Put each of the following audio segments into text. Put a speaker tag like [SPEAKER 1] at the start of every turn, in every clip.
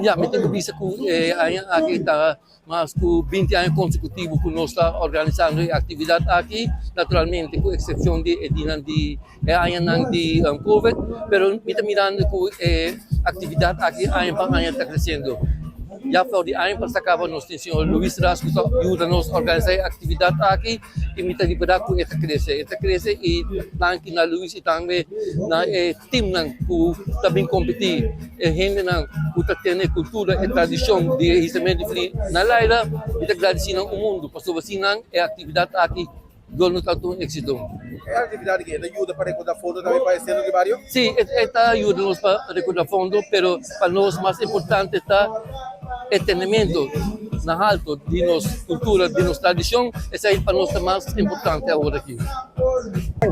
[SPEAKER 1] Ya, me tengo visa que aquí está más que 20 años consecutivos que nos está organizando actividad aquí, naturalmente, con excepción de años de COVID, pero me está mirando que actividad aquí año para año está creciendo. Ya fue de año para acá, nos tem o senhor Luís Rasco ayuda-nos a organizar atividade aqui e me tem liberado que esta cresce e tanto na Luís e também na time que também competir gente na que tem cultura e tradição de recebimento de na Laila e está agradecendo o mundo para sobre assim é atividade aqui Dono tanto un éxito.
[SPEAKER 2] ¿Es actividad que ayuda para recaudar fondos también para el centro de barrio?
[SPEAKER 1] Sí, esta ayuda para recaudar fondos, pero para nosotros más importante está el tenimiento alto de nuestra cultura, de nuestra tradición, esa es para nosotros más importante ahora aquí.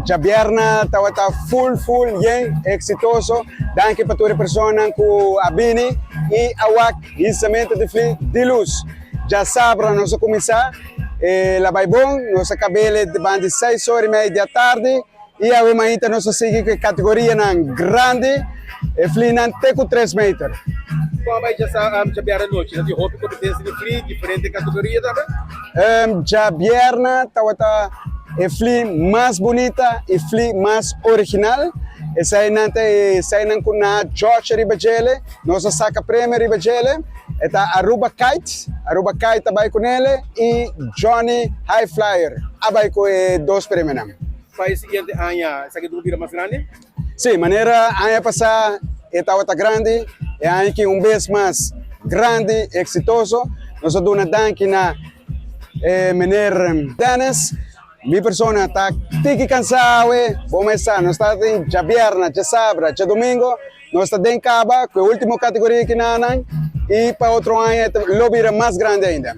[SPEAKER 3] Jabierna estava full, bien, exitoso. Danke para todas as pessoas que abini e awak instrumento de luz. Já sabe, nós vamos começar. La Baibon, nossa cabelo de banda 6h30 da tarde e a ainda nós seguimos com a categoria grande e flinan até com 3 metros.
[SPEAKER 2] Qual vai já vier a noite? De roupa competência de free, diferente categoria também?
[SPEAKER 3] Já vierna estava a fli mais bonita e fli mais original. Essa aí não com na George Ribagele, nossa saca prêmio Ribagele. Está Aruba Kite vai com ele e Johnny High Flyer, vai com 2 prêmios.
[SPEAKER 2] Para o seguinte ano, essa aqui é mais grande?
[SPEAKER 3] Sim, maneira ano passado estava grande, e ano que vez mais grande, exitoso. Nós damos danke na menino Dennis. Minha pessoa está cansada, vamos estar, nós estamos em Jabierna, sábado, domingo, nós estamos em Caba, que é a última categoria que nós e para outro ano, o lobby é mais grande ainda.